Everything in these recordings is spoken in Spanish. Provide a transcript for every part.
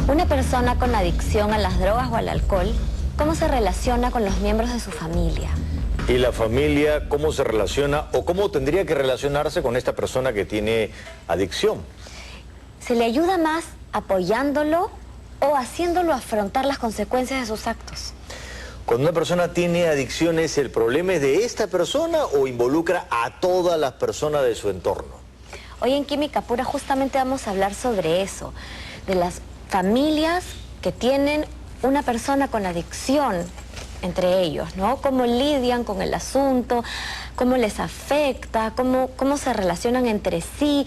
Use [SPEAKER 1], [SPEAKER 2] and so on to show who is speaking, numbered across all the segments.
[SPEAKER 1] Una persona con adicción a las drogas o al alcohol, ¿cómo se relaciona con los miembros de su familia?
[SPEAKER 2] ¿Y la familia cómo se relaciona o cómo tendría que relacionarse con esta persona que tiene adicción?
[SPEAKER 1] ¿Se le ayuda más apoyándolo o haciéndolo afrontar las consecuencias de sus actos?
[SPEAKER 2] Cuando una persona tiene adicciones, ¿el problema es de esta persona o involucra a todas las personas de su entorno?
[SPEAKER 1] Hoy en Química Pura justamente vamos a hablar sobre eso, de las familias que tienen una persona con adicción entre ellos, ¿no? Cómo lidian con el asunto, cómo les afecta, cómo se relacionan entre sí,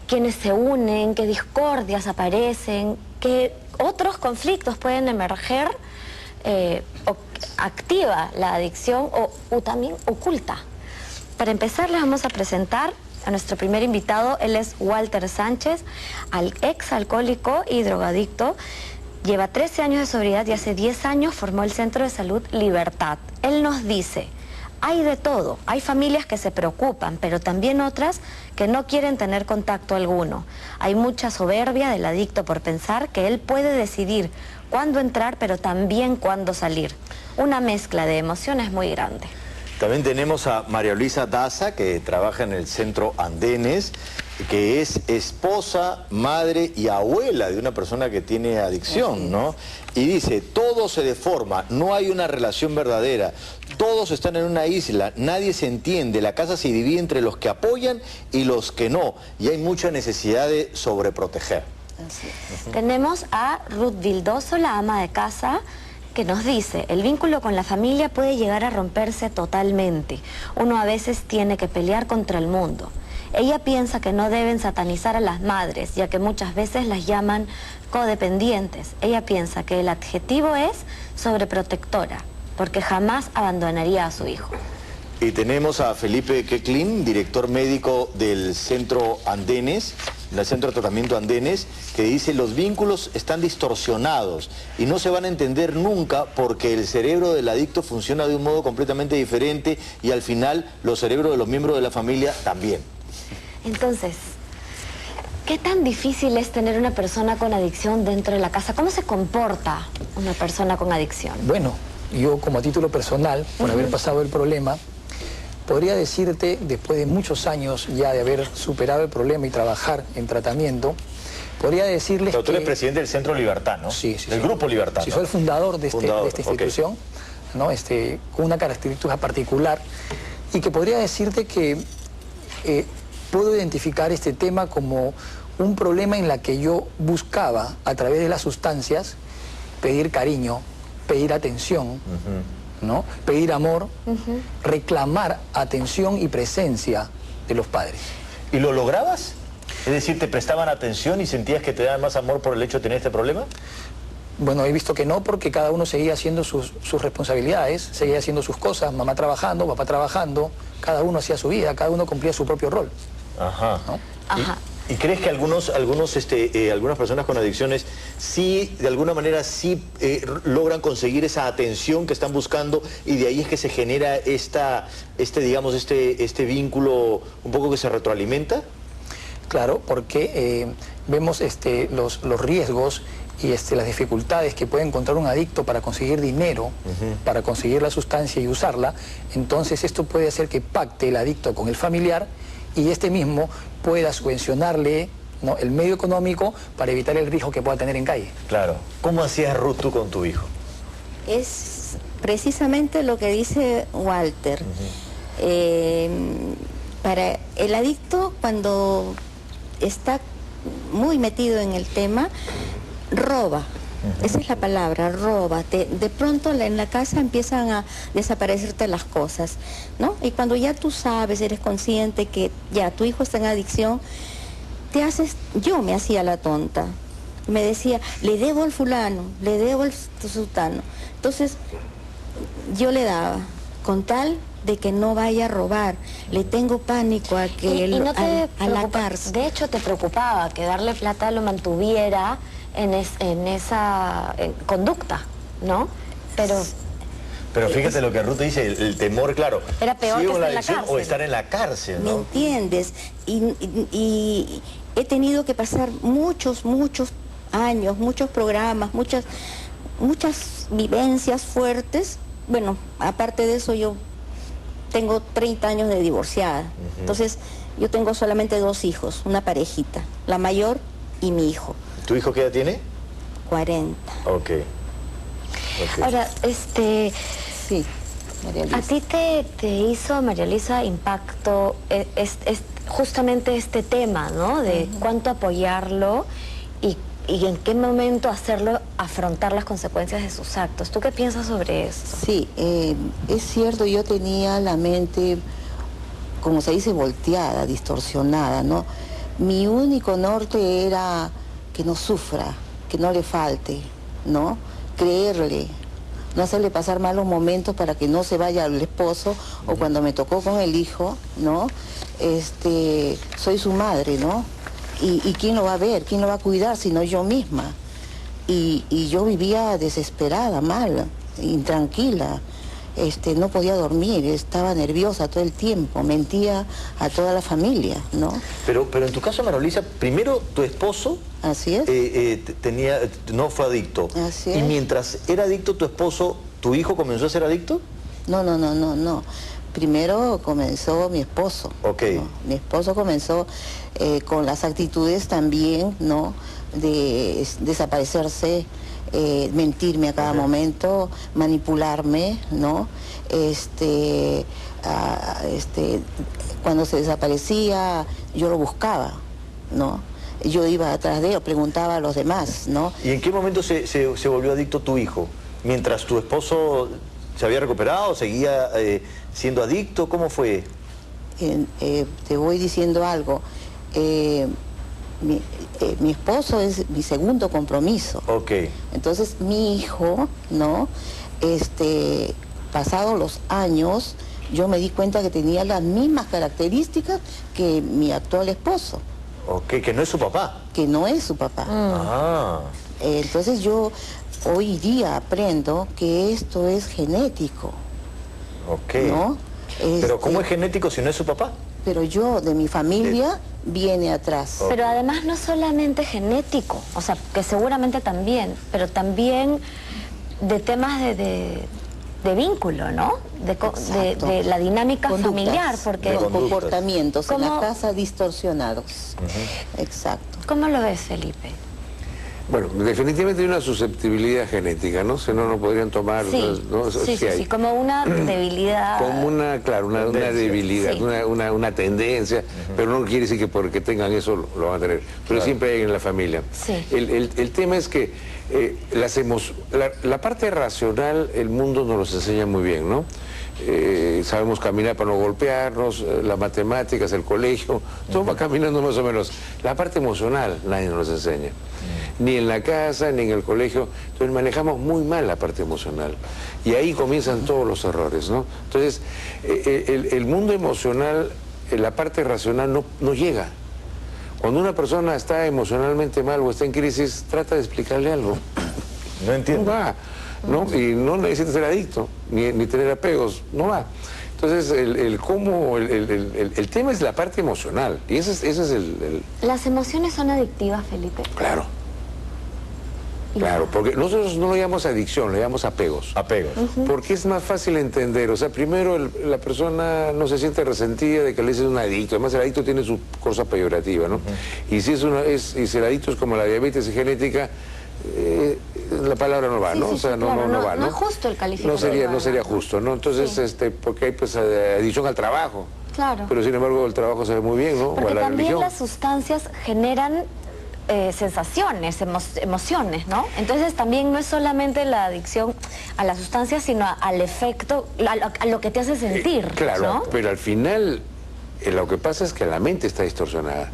[SPEAKER 1] quiénes se unen, qué discordias aparecen, qué otros conflictos pueden emerger o activa la adicción o también oculta. Para empezar, les vamos a presentar a nuestro primer invitado. Él es Walter Sánchez, ex alcohólico y drogadicto. Lleva 13 años de sobriedad y hace 10 años formó el Centro de Salud Libertad. Él nos dice, hay de todo, hay familias que se preocupan, pero también otras que no quieren tener contacto alguno. Hay mucha soberbia del adicto por pensar que él puede decidir cuándo entrar, pero también cuándo salir. Una mezcla de emociones muy grande.
[SPEAKER 2] También tenemos a María Luisa Daza, que trabaja en el Centro Andenes, que es esposa, madre y abuela de una persona que tiene adicción, ¿no? Y dice, todo se deforma, no hay una relación verdadera, todos están en una isla, nadie se entiende, la casa se divide entre los que apoyan y los que no, y hay mucha necesidad de sobreproteger.
[SPEAKER 1] Así es. Tenemos a Ruth Vildoso, la ama de casa, que nos dice, el vínculo con la familia puede llegar a romperse totalmente. Uno a veces tiene que pelear contra el mundo. Ella piensa que no deben satanizar a las madres, ya que muchas veces las llaman codependientes. Ella piensa que el adjetivo es sobreprotectora, porque jamás abandonaría a su hijo.
[SPEAKER 2] Y tenemos a Felipe Queclin, director médico del Centro Andenes, del Centro de Tratamiento Andenes, que dice los vínculos están distorsionados y no se van a entender nunca porque el cerebro del adicto funciona de un modo completamente diferente y al final los cerebros de los miembros de la familia también.
[SPEAKER 1] Entonces, ¿qué tan difícil es tener una persona con adicción dentro de la casa? ¿Cómo se comporta una persona con adicción?
[SPEAKER 3] Bueno, yo como a título personal, por haber pasado el problema, podría decirte, después de muchos años ya de haber superado el problema y trabajar en tratamiento, podría decirles
[SPEAKER 2] Pero tú eres presidente del Centro Libertad, ¿no?
[SPEAKER 3] Sí, sí.
[SPEAKER 2] Del Grupo Libertad,
[SPEAKER 3] Sí,
[SPEAKER 2] ¿no?
[SPEAKER 3] soy el fundador de, de esta institución,
[SPEAKER 2] okay.
[SPEAKER 3] ¿no? Con una característica particular y que podría decirte que puedo identificar este tema como un problema en la que yo buscaba, a través de las sustancias, pedir cariño, pedir atención, ¿no? Pedir amor, reclamar atención y presencia de los padres.
[SPEAKER 2] ¿Y lo lograbas? Es decir, ¿te prestaban atención y sentías que te daban más amor por el hecho de tener este problema?
[SPEAKER 3] Bueno, he visto que no, porque cada uno seguía haciendo sus responsabilidades, seguía haciendo sus cosas, mamá trabajando, papá trabajando, cada uno hacía su vida, cada uno cumplía su propio rol.
[SPEAKER 2] Ajá.
[SPEAKER 3] ¿No?
[SPEAKER 1] Ajá.
[SPEAKER 2] ¿Y crees que algunas personas con adicciones sí, de alguna manera, sí logran conseguir esa atención que están buscando y de ahí es que se genera este vínculo un poco que se retroalimenta?
[SPEAKER 3] Claro, porque vemos los riesgos y las dificultades que puede encontrar un adicto para conseguir dinero, para conseguir la sustancia y usarla. Entonces esto puede hacer que pacte el adicto con el familiar y este mismo pueda subvencionarle, ¿no?, el medio económico para evitar el riesgo que pueda tener en calle.
[SPEAKER 2] Claro. ¿Cómo hacías, Ruth, tú con tu hijo?
[SPEAKER 4] Es precisamente lo que dice Walter. Para el adicto, cuando está muy metido en el tema, roba. Esa es la palabra, roba. De pronto en la casa empiezan a desaparecerte las cosas, ¿no? Y cuando ya tú sabes, eres consciente que ya tu hijo está en adicción, yo me hacía la tonta. Me decía, le debo al fulano, le debo al sultano. Entonces, yo le daba, con tal de que no vaya a robar. Le tengo pánico a que
[SPEAKER 1] y no te
[SPEAKER 4] a la cárcel.
[SPEAKER 1] De hecho, te preocupaba que darle plata lo mantuviera en esa conducta, ¿no?
[SPEAKER 2] Pero fíjate lo que Ruth dice, el temor, claro.
[SPEAKER 1] Era peor que
[SPEAKER 2] ¿sigo
[SPEAKER 1] estar
[SPEAKER 2] la
[SPEAKER 1] en la
[SPEAKER 2] adicción
[SPEAKER 1] cárcel?
[SPEAKER 2] o estar en la cárcel,
[SPEAKER 4] ¿Me
[SPEAKER 2] ¿no?
[SPEAKER 4] entiendes? Y he tenido que pasar muchos años, muchos programas, muchas vivencias fuertes. Bueno, aparte de eso, yo tengo 30 años de divorciada. Entonces, yo tengo solamente 2 hijos, una parejita, la mayor y mi hijo.
[SPEAKER 2] ¿Tu hijo qué edad tiene?
[SPEAKER 4] 40.
[SPEAKER 2] Ok.
[SPEAKER 1] Ahora,
[SPEAKER 4] Sí, María Luisa.
[SPEAKER 1] ¿a ti te hizo, María Luisa, impacto justamente este tema, ¿no? De cuánto apoyarlo y en qué momento hacerlo afrontar las consecuencias de sus actos. ¿Tú qué piensas sobre eso?
[SPEAKER 5] Sí, es cierto, yo tenía la mente, como se dice, volteada, distorsionada, ¿no? Mi único norte era que no sufra, que no le falte, ¿no? Creerle, no hacerle pasar malos momentos para que no se vaya al esposo, o cuando me tocó con el hijo, ¿no? Soy su madre, ¿no? ¿Y quién lo va a ver? ¿Quién lo va a cuidar sino yo misma? Y yo vivía desesperada, mal, intranquila. No podía dormir, estaba nerviosa todo el tiempo, mentía a toda la familia, ¿no?
[SPEAKER 2] Pero en tu caso, María Luisa, primero tu esposo
[SPEAKER 5] Así es.
[SPEAKER 2] no fue adicto.
[SPEAKER 5] Así
[SPEAKER 2] Y
[SPEAKER 5] es.
[SPEAKER 2] mientras era adicto tu esposo, ¿tu hijo comenzó a ser adicto?
[SPEAKER 5] No. Primero comenzó mi esposo.
[SPEAKER 2] Ok.
[SPEAKER 5] ¿no? Mi esposo comenzó con las actitudes también, ¿no? De desaparecerse, mentirme a cada momento, manipularme, ¿no? Cuando se desaparecía, yo lo buscaba, ¿no? Yo iba atrás de él, preguntaba a los demás, ¿no?
[SPEAKER 2] ¿Y en qué momento se volvió adicto tu hijo? ¿Mientras tu esposo se había recuperado, seguía siendo adicto? ¿Cómo fue?
[SPEAKER 5] Te voy diciendo algo. Mi esposo es mi segundo compromiso.
[SPEAKER 2] Ok.
[SPEAKER 5] Entonces mi hijo, ¿no? Pasados los años, yo me di cuenta que tenía las mismas características que mi actual esposo,
[SPEAKER 2] Ok, que no es su papá.
[SPEAKER 5] que no es su papá.
[SPEAKER 2] Ah.
[SPEAKER 5] Entonces yo hoy día aprendo que esto es genético,
[SPEAKER 2] Ok.
[SPEAKER 5] ¿no?
[SPEAKER 2] Pero ¿cómo es genético si no es su papá?
[SPEAKER 5] Pero yo, de mi familia, viene atrás.
[SPEAKER 1] Pero además no solamente genético, o sea, que seguramente también, pero también de temas de vínculo, ¿no?
[SPEAKER 5] Exacto.
[SPEAKER 1] De la dinámica
[SPEAKER 5] Conductas,
[SPEAKER 1] familiar, porque...
[SPEAKER 2] De conductas.
[SPEAKER 5] comportamientos en la
[SPEAKER 1] ¿Cómo?
[SPEAKER 5] casa distorsionados. Exacto.
[SPEAKER 1] ¿Cómo lo ves, Felipe?
[SPEAKER 6] Bueno, definitivamente hay una susceptibilidad genética, ¿no? Si no, no podrían tomar...
[SPEAKER 1] Sí,
[SPEAKER 6] ¿no?
[SPEAKER 1] sí, como una debilidad.
[SPEAKER 6] Como una, claro, una debilidad,
[SPEAKER 1] Sí.
[SPEAKER 6] una tendencia, pero no quiere decir que porque tengan eso lo van a tener. Pero
[SPEAKER 2] Claro.
[SPEAKER 6] siempre hay en la familia.
[SPEAKER 1] Sí.
[SPEAKER 6] El tema es que la parte racional, el mundo nos los enseña muy bien, ¿no? Sabemos caminar para no golpearnos, las matemáticas, el colegio, todo va caminando más o menos. La parte emocional nadie nos enseña, ni en la casa, ni en el colegio. Entonces manejamos muy mal la parte emocional y ahí comienzan todos los errores, ¿no? Entonces el mundo emocional, la parte racional no llega. Cuando una persona está emocionalmente mal o está en crisis, trata de explicarle algo.
[SPEAKER 2] No entiendo.
[SPEAKER 6] No va, ¿no? Y no necesita ser adicto, ni tener apegos, no va. Entonces, el tema es la parte emocional, y ese es el...
[SPEAKER 1] ¿Las emociones son adictivas, Felipe?
[SPEAKER 6] Claro. Claro, porque nosotros no lo llamamos adicción, lo llamamos apegos.
[SPEAKER 2] Apegos.
[SPEAKER 6] Porque es más fácil entender, o sea, primero la persona no se siente resentida de que le dicen un adicto, además el adicto tiene su cosa peyorativa, ¿no? Y si si el adicto es como la diabetes genética, la palabra no va,
[SPEAKER 1] Sí,
[SPEAKER 6] ¿no?
[SPEAKER 1] sí,
[SPEAKER 6] O sea,
[SPEAKER 1] sí,
[SPEAKER 6] no
[SPEAKER 1] claro,
[SPEAKER 6] va, ¿no?
[SPEAKER 1] no es justo el calificativo.
[SPEAKER 6] No sería justo, ¿no? Entonces,
[SPEAKER 1] Sí.
[SPEAKER 6] porque hay pues adicción al trabajo.
[SPEAKER 1] Claro.
[SPEAKER 6] Pero sin embargo el trabajo se ve muy bien, ¿no? O
[SPEAKER 1] Porque
[SPEAKER 6] a la
[SPEAKER 1] también
[SPEAKER 6] religión.
[SPEAKER 1] las sustancias generan sensaciones, emociones, ¿no? Entonces también no es solamente la adicción a la sustancia, sino al efecto, a lo que te hace sentir,
[SPEAKER 6] Claro,
[SPEAKER 1] ¿no?
[SPEAKER 6] pero al final lo que pasa es que la mente está distorsionada.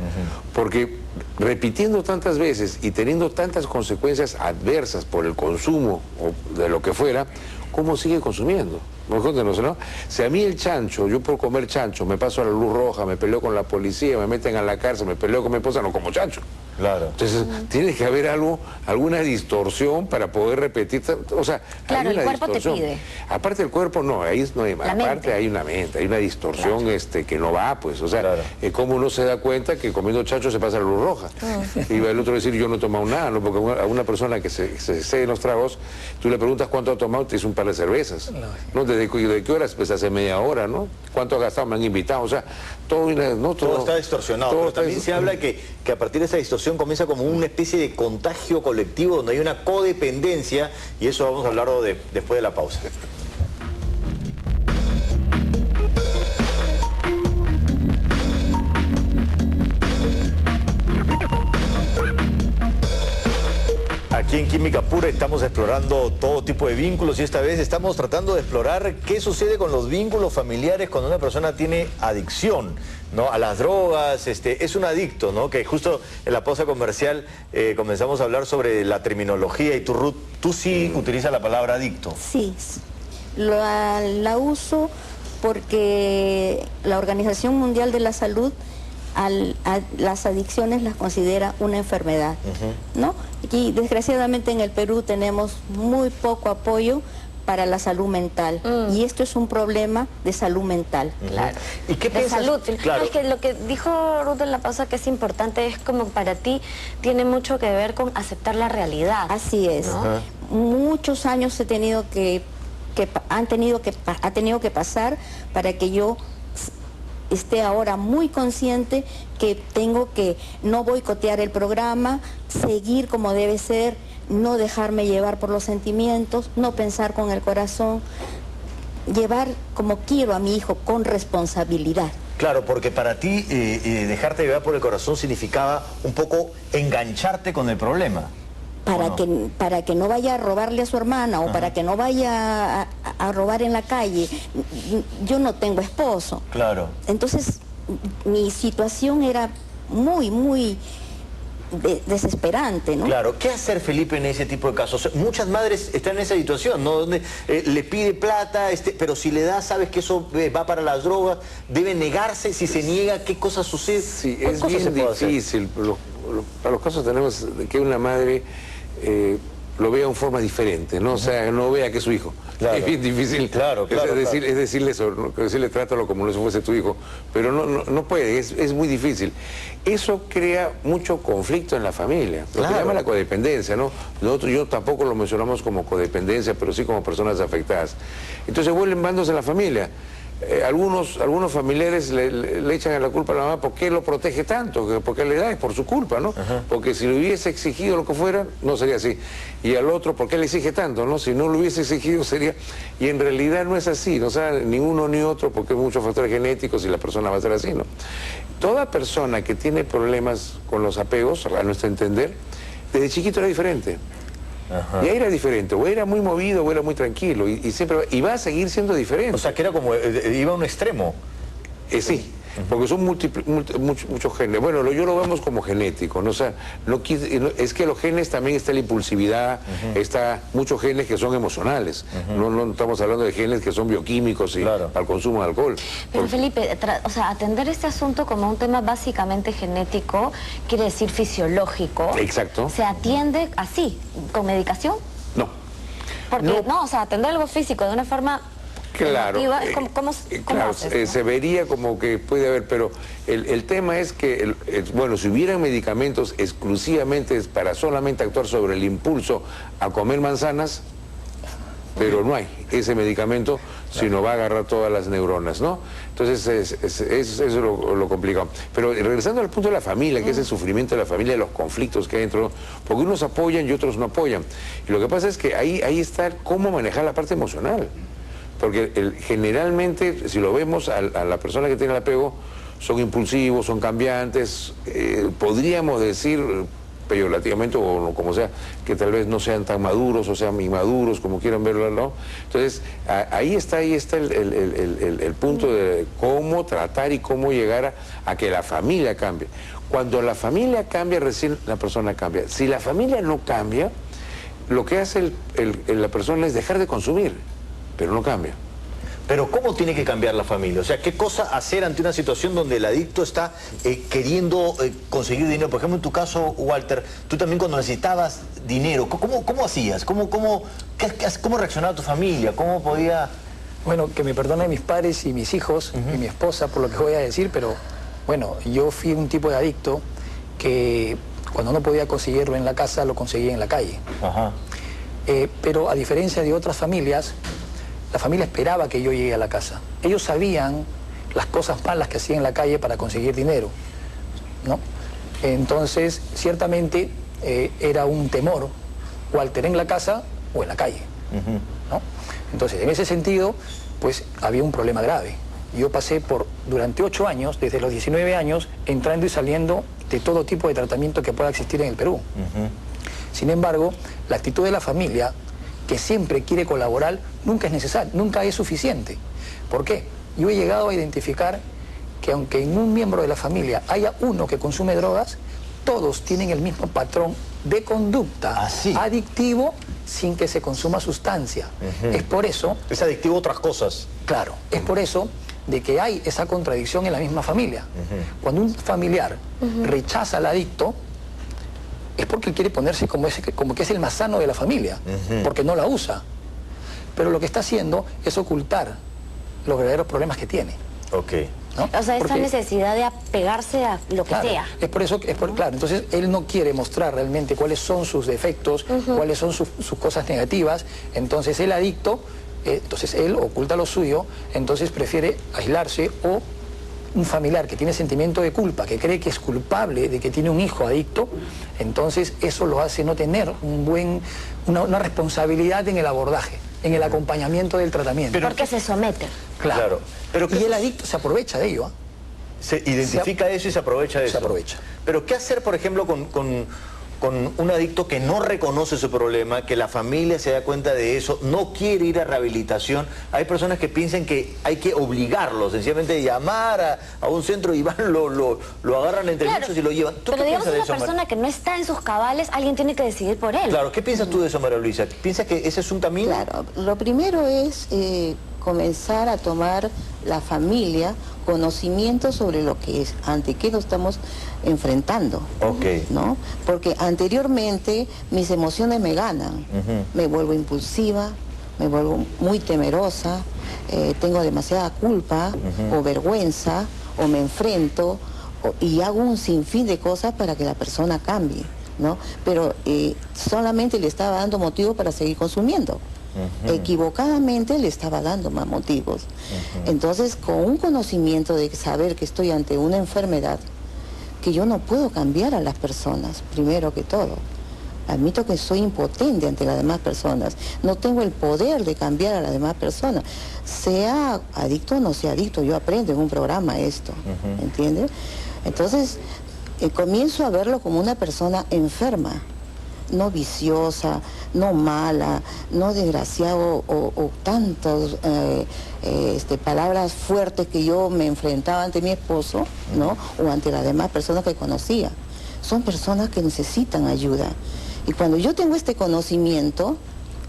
[SPEAKER 6] Porque repitiendo tantas veces y teniendo tantas consecuencias adversas por el consumo o de lo que fuera, ¿cómo sigue consumiendo? ¿No? Si a mí el chancho, yo por comer chancho, me paso a la luz roja, me peleo con la policía, me meten a la cárcel, me peleo con mi esposa, no como chancho.
[SPEAKER 2] Claro.
[SPEAKER 6] Entonces, tiene que haber alguna distorsión para poder repetir. O sea,
[SPEAKER 1] claro,
[SPEAKER 6] hay una
[SPEAKER 1] el cuerpo
[SPEAKER 6] distorsión.
[SPEAKER 1] te pide.
[SPEAKER 6] Aparte del cuerpo, no, ahí no hay,
[SPEAKER 1] La
[SPEAKER 6] aparte
[SPEAKER 1] mente.
[SPEAKER 6] hay una mente, hay una distorsión que no va, pues. O sea,
[SPEAKER 2] Claro.
[SPEAKER 6] como uno se da cuenta que comiendo chacho se pasa la luz roja. Y va el otro a decir, yo no he tomado nada, ¿no? Porque a una persona que se excede en los tragos, tú le preguntas cuánto ha tomado, te dice un par de cervezas. ¿No? ¿De qué horas? Pues hace media hora, ¿no? ¿Cuánto ha gastado? Me han invitado. O sea, todo
[SPEAKER 2] está distorsionado.
[SPEAKER 6] todo
[SPEAKER 2] Pero
[SPEAKER 6] está
[SPEAKER 2] también se habla que a partir de esa distorsión comienza como una especie de contagio colectivo donde hay una codependencia, y eso vamos a hablarlo después de la pausa. Aquí en Química Pura estamos explorando todo tipo de vínculos y esta vez estamos tratando de explorar qué sucede con los vínculos familiares cuando una persona tiene adicción, ¿no? A las drogas, es un adicto, ¿no? Que justo en la pausa comercial comenzamos a hablar sobre la terminología y tú sí utilizas la palabra adicto.
[SPEAKER 4] Sí, la uso porque la Organización Mundial de la Salud a las adicciones las considera una enfermedad, ¿no? Y desgraciadamente en el Perú tenemos muy poco apoyo para la salud mental y esto es un problema de salud mental.
[SPEAKER 1] Claro.
[SPEAKER 2] ¿Y qué
[SPEAKER 1] de
[SPEAKER 2] piensas?
[SPEAKER 1] salud.
[SPEAKER 2] Claro.
[SPEAKER 1] Es que lo que dijo Ruth en la pausa que es importante es como para ti tiene mucho que ver con aceptar la realidad.
[SPEAKER 4] Así es.
[SPEAKER 1] ¿No?
[SPEAKER 4] Muchos años ha tenido que pasar para que yo esté ahora muy consciente que tengo que no boicotear el programa, seguir como debe ser, no dejarme llevar por los sentimientos, no pensar con el corazón, llevar como quiero a mi hijo con responsabilidad.
[SPEAKER 2] Claro, porque para ti dejarte llevar por el corazón significaba un poco engancharte con el problema.
[SPEAKER 4] Para que no vaya a robarle a su hermana o para que no vaya a robar en la calle. Yo no tengo esposo.
[SPEAKER 2] Claro.
[SPEAKER 4] Entonces, mi situación era muy desesperante, ¿no?
[SPEAKER 2] Claro. ¿Qué hacer, Felipe, en ese tipo de casos? Muchas madres están en esa situación, ¿no? Donde le pide plata, pero si le da, sabes que eso va para las drogas, debe negarse. Si se niega, ¿qué cosa sucede?
[SPEAKER 6] Sí,
[SPEAKER 2] ¿Qué
[SPEAKER 6] es
[SPEAKER 2] cosa
[SPEAKER 6] bien
[SPEAKER 2] se puede hacer?
[SPEAKER 6] difícil. Para los casos tenemos que una madre lo vea de forma diferente, ¿no? O sea, no vea que es su hijo.
[SPEAKER 2] Claro.
[SPEAKER 6] Es bien difícil.
[SPEAKER 2] Claro.
[SPEAKER 6] Es decirle eso, decirle trátalo como si fuese tu hijo. Pero no puede, es muy difícil. Eso crea mucho conflicto en la familia. Lo que llama la codependencia, ¿no? Yo tampoco lo mencionamos como codependencia, pero sí como personas afectadas. Entonces vuelven bandos en la familia. Algunos familiares le echan a la culpa a la mamá, ¿por qué lo protege tanto? Porque le da, es por su culpa, ¿no? Porque si le hubiese exigido lo que fuera, no sería así. Y al otro, ¿por qué le exige tanto? ¿No? Si no lo hubiese exigido, sería... Y en realidad no es así, ¿no? O sea, ni uno ni otro, porque hay muchos factores genéticos y la persona va a ser así, ¿no? Toda persona que tiene problemas con los apegos, a nuestro entender, desde chiquito era diferente. Y ahí era diferente, o era muy movido o era muy tranquilo, y siempre va a seguir siendo diferente.
[SPEAKER 2] O sea, que era como, iba a un extremo.
[SPEAKER 6] Sí, porque son muchos genes. Bueno, yo lo vemos como genético, ¿no? O sea, es que los genes también está la impulsividad, está muchos genes que son emocionales. No estamos hablando de genes que son bioquímicos y para el consumo de alcohol.
[SPEAKER 1] Pero Felipe, o sea, atender este asunto como un tema básicamente genético, quiere decir fisiológico.
[SPEAKER 6] Exacto.
[SPEAKER 1] ¿Se atiende así, con medicación?
[SPEAKER 6] No.
[SPEAKER 1] Porque, no, o sea, atender algo físico de una forma...
[SPEAKER 6] Claro,
[SPEAKER 1] ¿Cómo
[SPEAKER 6] claro,
[SPEAKER 1] haces, ¿no?
[SPEAKER 6] se vería como que puede haber, pero el tema es que, bueno, si hubieran medicamentos exclusivamente para solamente actuar sobre el impulso a comer manzanas, pero no hay ese medicamento, sino va a agarrar todas las neuronas, ¿no? Entonces, eso es lo complicado. Pero regresando al punto de la familia, que es el sufrimiento de la familia, los conflictos que hay dentro, porque unos apoyan y otros no apoyan. Y lo que pasa es que ahí está cómo manejar la parte emocional. Porque generalmente, si lo vemos, a la persona que tiene el apego, son impulsivos, son cambiantes, podríamos decir peyorativamente o como sea, que tal vez no sean tan maduros o sean inmaduros, como quieran verlo, ¿no? Entonces, ahí está el punto de cómo tratar y cómo llegar a que la familia cambie. Cuando la familia cambia, recién la persona cambia. Si la familia no cambia, lo que hace la persona es dejar de consumir, pero no cambia.
[SPEAKER 2] Pero ¿cómo tiene que cambiar la familia? O sea, ¿qué cosa hacer ante una situación donde el adicto está queriendo conseguir dinero? Por ejemplo, en tu caso, Walter, tú también cuando necesitabas dinero, ¿cómo hacías? ¿Cómo reaccionaba tu familia? ¿Cómo podía...?
[SPEAKER 3] Bueno, que me perdonen mis padres y mis hijos y mi esposa por lo que voy a decir, pero bueno, yo fui un tipo de adicto que cuando no podía conseguirlo en la casa, lo conseguía en la calle.
[SPEAKER 2] Ajá.
[SPEAKER 3] Pero a diferencia de otras familias, la familia esperaba que yo llegue a la casa. Ellos sabían las cosas malas que hacía en la calle para conseguir dinero, ¿no? Entonces, ciertamente, era un temor, Walter en la casa o en la calle, ¿no? Entonces, en ese sentido, pues había un problema grave. Yo pasé durante 8 años, desde los 19 años, entrando y saliendo de todo tipo de tratamiento que pueda existir en el Perú. Sin embargo, la actitud de la familia, que siempre quiere colaborar, nunca es necesaria, nunca es suficiente. ¿Por qué? Yo he llegado a identificar que aunque en un miembro de la familia haya uno que consume drogas, todos tienen el mismo patrón de conducta adictivo sin que se consuma sustancia. Es por eso...
[SPEAKER 2] Es adictivo a otras cosas.
[SPEAKER 3] Claro, es por eso de que hay esa contradicción en la misma familia. Cuando un familiar rechaza al adicto, es porque quiere ponerse como que es el más sano de la familia, porque no la usa. Pero lo que está haciendo es ocultar los verdaderos problemas que tiene.
[SPEAKER 2] Ok.
[SPEAKER 1] ¿No? O sea, esa necesidad de apegarse a lo que sea.
[SPEAKER 3] Es por eso, claro, entonces él no quiere mostrar realmente cuáles son sus defectos, cuáles son sus cosas negativas. Entonces el adicto, entonces él oculta lo suyo, entonces prefiere aislarse, o un familiar que tiene sentimiento de culpa, que cree que es culpable de que tiene un hijo adicto, entonces eso lo hace no tener una responsabilidad en el abordaje, en el acompañamiento del tratamiento.
[SPEAKER 1] Porque se somete.
[SPEAKER 3] Claro. Pero y el adicto se aprovecha de ello.
[SPEAKER 2] Se identifica eso y se aprovecha de eso.
[SPEAKER 3] Se aprovecha.
[SPEAKER 2] Pero ¿qué hacer, por ejemplo, con un adicto que no reconoce su problema, que la familia se da cuenta de eso, no quiere ir a rehabilitación? Hay personas que piensan que hay que obligarlo, sencillamente llamar a un centro y van, lo agarran entre muchos y lo llevan. ¿Tú
[SPEAKER 1] pero
[SPEAKER 2] qué
[SPEAKER 1] digamos,
[SPEAKER 2] piensas de
[SPEAKER 1] una
[SPEAKER 2] eso,
[SPEAKER 1] persona que no está en sus cabales, alguien tiene que decidir por él.
[SPEAKER 2] Claro, ¿qué piensas tú de eso, María Luisa? ¿Piensas que ese es un camino?
[SPEAKER 5] Claro, lo primero es comenzar a tomar la familia conocimiento sobre lo que es, ante qué nos estamos enfrentando, ¿no? Porque anteriormente mis emociones me ganan, me vuelvo impulsiva, me vuelvo muy temerosa, tengo demasiada culpa o vergüenza, o me enfrento y hago un sinfín de cosas para que la persona cambie, ¿no? Pero solamente le estaba dando motivo para seguir consumiendo. Equivocadamente le estaba dando más motivos. Entonces, con un conocimiento de saber que estoy ante una enfermedad, que yo no puedo cambiar a las personas, primero que todo. Admito que soy impotente ante las demás personas. No tengo el poder de cambiar a las demás personas. Sea adicto o no sea adicto, yo aprendo en un programa esto, ¿entiendes? Entonces, comienzo a verlo como una persona enferma, no viciosa, no mala, no desgraciado o tantas palabras fuertes que yo me enfrentaba ante mi esposo, ¿no? O ante las demás personas que conocía. Son personas que necesitan ayuda. Y cuando yo tengo este conocimiento,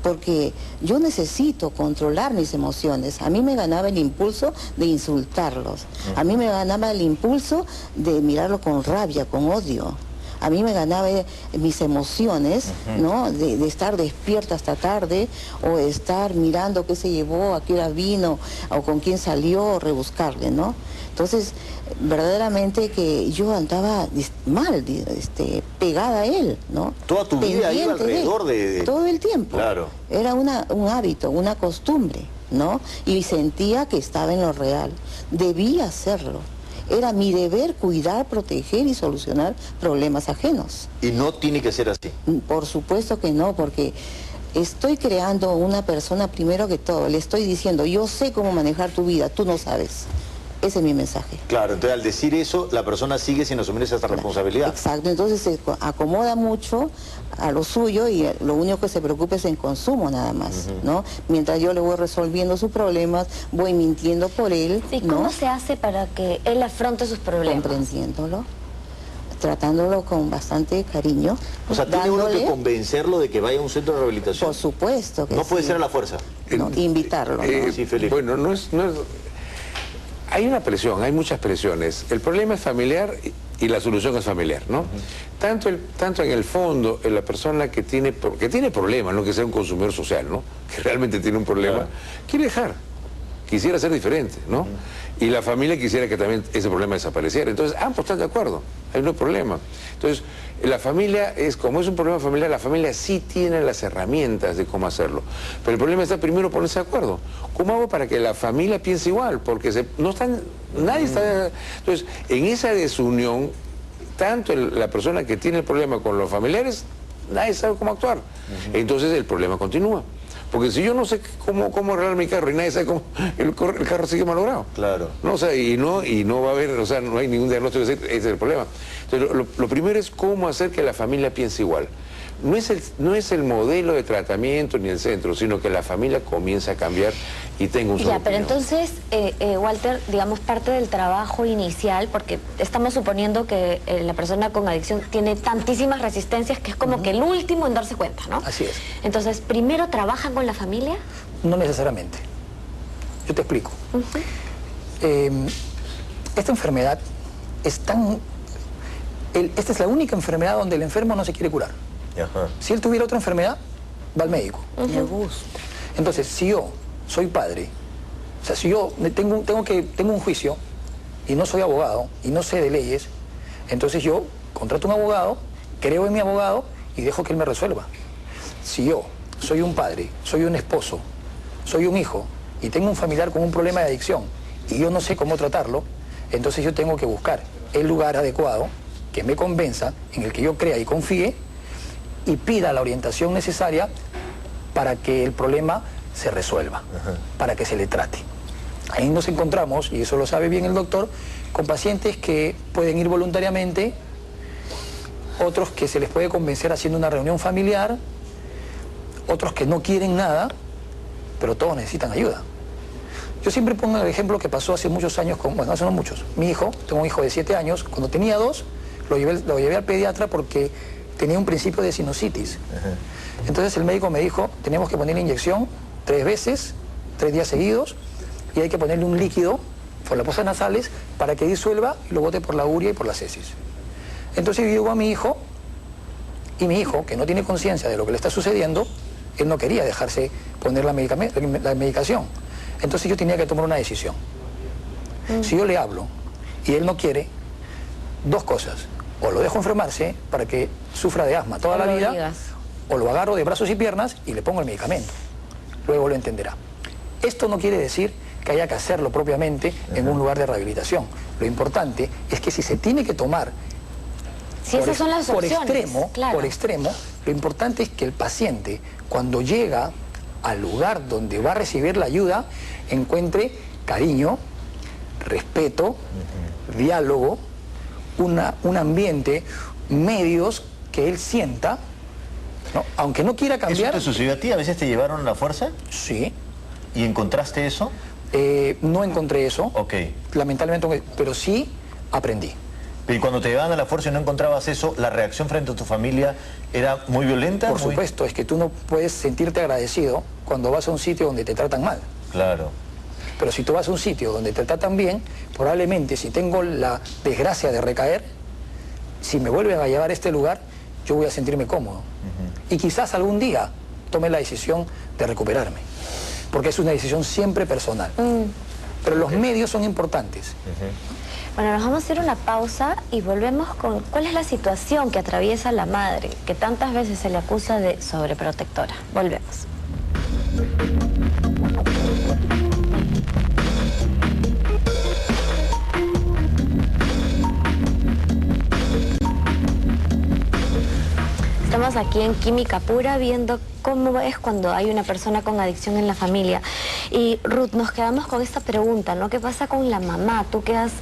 [SPEAKER 5] porque yo necesito controlar mis emociones, a mí me ganaba el impulso de insultarlos, a mí me ganaba el impulso de mirarlo con rabia, con odio. A mí me ganaba mis emociones, ¿no? De estar despierta hasta tarde, o estar mirando qué se llevó, a qué hora vino, o con quién salió, rebuscarle, ¿no? Entonces, verdaderamente que yo andaba mal, pegada a él, ¿no?
[SPEAKER 2] Toda tu vida iba alrededor de...
[SPEAKER 5] Todo el tiempo.
[SPEAKER 2] Claro.
[SPEAKER 5] Era un hábito, una costumbre, ¿no? Y sentía que estaba en lo real. Debía hacerlo. Era mi deber cuidar, proteger y solucionar problemas ajenos.
[SPEAKER 2] ¿Y no tiene que ser así?
[SPEAKER 5] Por supuesto que no, porque estoy creando una persona primero que todo. Le estoy diciendo, yo sé cómo manejar tu vida, tú no sabes. Ese es mi mensaje.
[SPEAKER 2] Claro, entonces al decir eso, la persona sigue sin asumir esa responsabilidad.
[SPEAKER 5] Exacto, entonces se acomoda mucho a lo suyo y lo único que se preocupa es en consumo nada más, ¿no? Mientras yo le voy resolviendo sus problemas, voy mintiendo por él,
[SPEAKER 1] ¿Y cómo se hace para que él afronte sus problemas?
[SPEAKER 5] Comprendiéndolo, tratándolo con bastante cariño.
[SPEAKER 2] O sea, tiene uno que
[SPEAKER 5] dándole,
[SPEAKER 2] convencerlo de que vaya a un centro de rehabilitación.
[SPEAKER 5] por supuesto que
[SPEAKER 2] No puede
[SPEAKER 5] sí.
[SPEAKER 2] ser a la fuerza.
[SPEAKER 5] No, invitarlo, ¿no?
[SPEAKER 2] Sí, Felipe.
[SPEAKER 6] Bueno, no es... Hay una presión, hay muchas presiones. El problema es familiar y la solución es familiar, ¿no? Tanto en el fondo, en la persona que tiene problemas, no que sea un consumidor social, ¿no? Que realmente tiene un problema, quiere dejar, quisiera ser diferente, ¿no? Y la familia quisiera que también ese problema desapareciera. Entonces, ambos están de acuerdo, ahí no hay problema. Entonces, la familia como es un problema familiar, la familia sí tiene las herramientas de cómo hacerlo. Pero el problema está primero ponerse de acuerdo. ¿Cómo hago para que la familia piense igual? Porque nadie está... Entonces, en esa desunión, tanto la persona que tiene el problema con los familiares, nadie sabe cómo actuar. Entonces el problema continúa. Porque si yo no sé cómo arreglar mi carro y nadie sabe cómo, el carro sigue malogrado.
[SPEAKER 2] Claro.
[SPEAKER 6] No, o sea, y no va a haber, o sea, no hay ningún diagnóstico, ese es el problema. Entonces, lo primero es cómo hacer que la familia piense igual. No es el modelo de tratamiento ni el centro, sino que la familia comience a cambiar y tenga un solo
[SPEAKER 1] Ya, pero
[SPEAKER 6] opinión.
[SPEAKER 1] entonces, Walter, digamos, parte del trabajo inicial, porque estamos suponiendo que la persona con adicción tiene tantísimas resistencias que es como que el último en darse cuenta, ¿no?
[SPEAKER 3] Así es.
[SPEAKER 1] Entonces, ¿primero trabajan con la familia?
[SPEAKER 3] No necesariamente. Yo te explico. Esta enfermedad es tan... esta es la única enfermedad donde el enfermo no se quiere curar.
[SPEAKER 2] Ajá.
[SPEAKER 3] Si él tuviera otra enfermedad, va al médico.
[SPEAKER 5] Me gusta.
[SPEAKER 3] Entonces, si yo soy padre, o sea, si yo tengo un juicio y no soy abogado y no sé de leyes, entonces yo contrato un abogado, creo en mi abogado y dejo que él me resuelva. Si yo soy un padre, soy un esposo, soy un hijo y tengo un familiar con un problema de adicción y yo no sé cómo tratarlo, entonces yo tengo que buscar el lugar adecuado que me convenza, en el que yo crea y confíe y pida la orientación necesaria para que el problema se resuelva, para que se le trate. Ahí nos encontramos, y eso lo sabe bien el doctor, con pacientes que pueden ir voluntariamente, otros que se les puede convencer haciendo una reunión familiar, otros que no quieren nada, pero todos necesitan ayuda. Yo siempre pongo el ejemplo que pasó hace muchos años, bueno, hace no muchos. Mi hijo, tengo un hijo de 7 años, cuando tenía 2, lo llevé al pediatra porque tenía un principio de sinusitis. Entonces el médico me dijo, tenemos que ponerle inyección 3 veces, 3 días seguidos, y hay que ponerle un líquido por las fosas nasales para que disuelva y lo bote por la urea y por las heces. Entonces yo llevo a mi hijo, y mi hijo, que no tiene conciencia de lo que le está sucediendo, él no quería dejarse poner la medicación. Entonces yo tenía que tomar una decisión. Si yo le hablo y él no quiere, 2 cosas. O lo dejo enfermarse para que sufra de asma toda la vida, o lo agarro de brazos y piernas y le pongo el medicamento. Luego lo entenderá. Esto no quiere decir que haya que hacerlo propiamente en un lugar de rehabilitación. Lo importante es que si se tiene que tomar
[SPEAKER 1] Si esas son las opciones, claro.
[SPEAKER 3] por extremo, lo importante es que el paciente, cuando llega al lugar donde va a recibir la ayuda, encuentre cariño, respeto, diálogo, un ambiente, medios que él sienta, ¿no? Aunque no quiera cambiar...
[SPEAKER 2] ¿Eso te sucedió a ti? ¿A veces te llevaron a la fuerza?
[SPEAKER 3] Sí.
[SPEAKER 2] ¿Y encontraste eso?
[SPEAKER 3] No encontré eso,
[SPEAKER 2] Ok.
[SPEAKER 3] lamentablemente, pero sí aprendí.
[SPEAKER 2] Y cuando te llevaban a la fuerza y no encontrabas eso, ¿la reacción frente a tu familia era muy violenta?
[SPEAKER 3] Por supuesto, es que tú no puedes sentirte agradecido cuando vas a un sitio donde te tratan mal.
[SPEAKER 2] Claro.
[SPEAKER 3] Pero si tú vas a un sitio donde te tratan bien, probablemente si tengo la desgracia de recaer, si me vuelven a llevar a este lugar, yo voy a sentirme cómodo. Y quizás algún día tome la decisión de recuperarme, porque es una decisión siempre personal. Pero los medios son importantes.
[SPEAKER 1] Bueno, nos vamos a hacer una pausa y volvemos con cuál es la situación que atraviesa la madre, que tantas veces se le acusa de sobreprotectora. Volvemos. Estamos aquí en Química Pura viendo cómo es cuando hay una persona con adicción en la familia. Y Ruth, nos quedamos con esta pregunta, ¿no? ¿Qué pasa con la mamá? Tú que has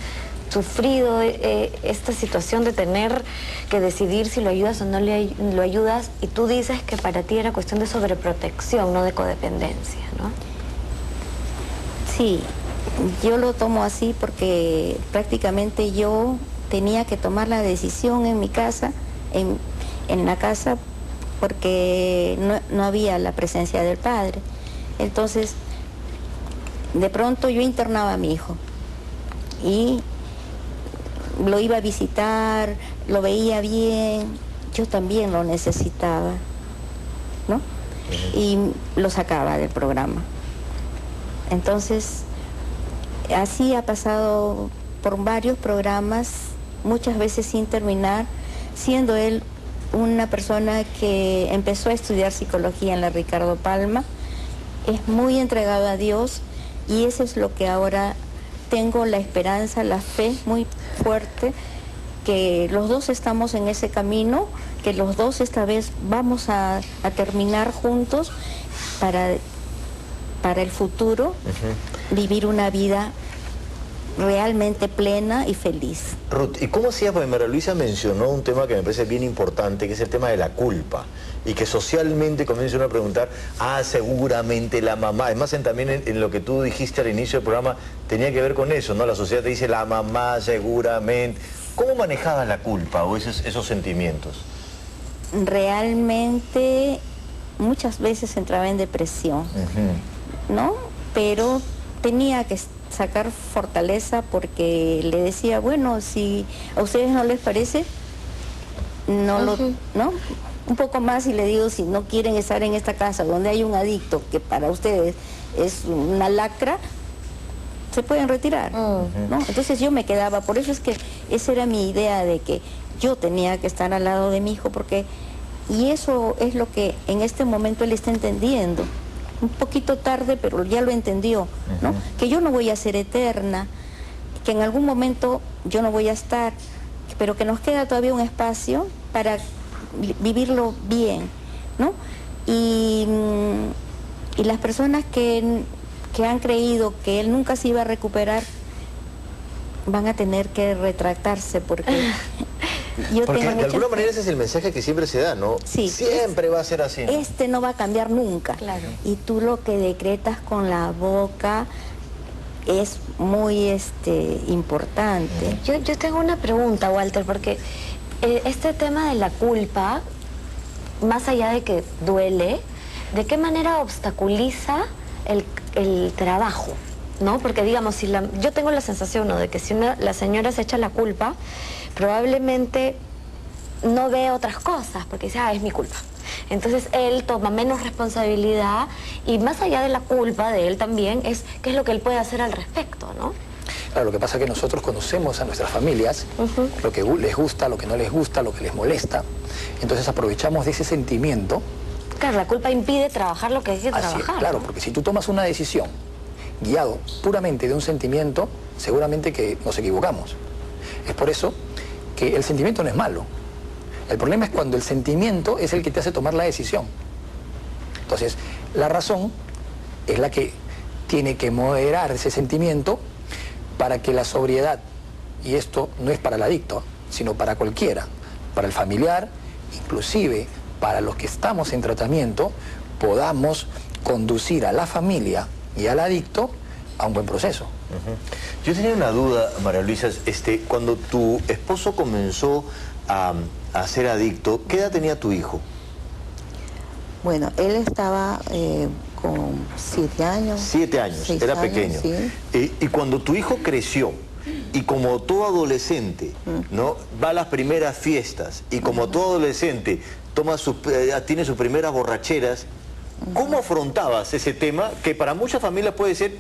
[SPEAKER 1] sufrido esta situación de tener que decidir si lo ayudas o no lo ayudas, y tú dices que para ti era cuestión de sobreprotección, no de codependencia, ¿no?
[SPEAKER 4] Sí, yo lo tomo así porque prácticamente yo tenía que tomar la decisión en mi casa, en la casa, porque no había la presencia del padre. Entonces, de pronto yo internaba a mi hijo y lo iba a visitar, lo veía bien, yo también lo necesitaba, ¿no? Y lo sacaba del programa. Entonces, así ha pasado por varios programas, muchas veces sin terminar, siendo él una persona que empezó a estudiar psicología en la Ricardo Palma, es muy entregado a Dios, y eso es lo que ahora tengo la esperanza, la fe muy fuerte, que los dos estamos en ese camino, que los dos esta vez vamos a terminar juntos para el futuro, vivir una vida realmente plena y feliz.
[SPEAKER 2] Ruth, ¿y cómo hacías? Porque María Luisa mencionó un tema que me parece bien importante, que es el tema de la culpa, y que socialmente comienza uno a preguntar, seguramente la mamá, además también en lo que tú dijiste al inicio del programa, tenía que ver con eso, ¿no? La sociedad te dice, la mamá seguramente. ¿Cómo manejabas la culpa o esos sentimientos?
[SPEAKER 4] Realmente muchas veces entraba en depresión, ¿no? Pero tenía que sacar fortaleza, porque le decía, bueno, si a ustedes no les parece, ¿no? Un poco más, y le digo, si no quieren estar en esta casa donde hay un adicto que para ustedes es una lacra, se pueden retirar, ¿no? Entonces yo me quedaba, por eso es que esa era mi idea, de que yo tenía que estar al lado de mi hijo, y eso es lo que en este momento él está entendiendo. Un poquito tarde, pero ya lo entendió, ¿no? Que yo no voy a ser eterna, que en algún momento yo no voy a estar, pero que nos queda todavía un espacio para vivirlo bien, ¿no? Y las personas que han creído que él nunca se iba a recuperar van a tener que retractarse, porque
[SPEAKER 2] porque de alguna manera ese es el mensaje que siempre se da, ¿no?
[SPEAKER 4] Sí,
[SPEAKER 2] siempre va a ser así, ¿no?
[SPEAKER 4] Este no va a cambiar nunca.
[SPEAKER 1] Claro.
[SPEAKER 4] Y tú lo que decretas con la boca es muy importante.
[SPEAKER 1] Yo tengo una pregunta, Walter, porque este tema de la culpa, más allá de que duele, ¿de qué manera obstaculiza el trabajo? ¿No? Porque digamos, yo tengo la sensación, ¿no?, de que si la señora se echa la culpa, probablemente no ve otras cosas, porque dice, es mi culpa. Entonces él toma menos responsabilidad, y más allá de la culpa de él también es qué es lo que él puede hacer al respecto, ¿no?
[SPEAKER 3] Claro, lo que pasa es que nosotros conocemos a nuestras familias, lo que les gusta, lo que no les gusta, lo que les molesta. Entonces aprovechamos de ese sentimiento.
[SPEAKER 1] Claro, la culpa impide trabajar lo que hay que trabajar.
[SPEAKER 3] Claro, porque si tú tomas una decisión guiado puramente de un sentimiento, seguramente que nos equivocamos. Es por eso que el sentimiento no es malo. El problema es cuando el sentimiento es el que te hace tomar la decisión. Entonces, la razón es la que tiene que moderar ese sentimiento para que la sobriedad, y esto no es para el adicto, sino para cualquiera, para el familiar, inclusive para los que estamos en tratamiento, podamos conducir a la familia y al adicto a un buen proceso.
[SPEAKER 2] Yo tenía una duda, María Luisa, cuando tu esposo comenzó a ser adicto, ¿qué edad tenía tu hijo?
[SPEAKER 5] Bueno, él estaba con 7 años.
[SPEAKER 2] 7 años, era pequeño.
[SPEAKER 5] Sí.
[SPEAKER 2] Y cuando tu hijo creció, y como todo adolescente, ¿no?, va a las primeras fiestas, y como todo adolescente tiene sus primeras borracheras, ¿cómo afrontabas ese tema que para muchas familias puede ser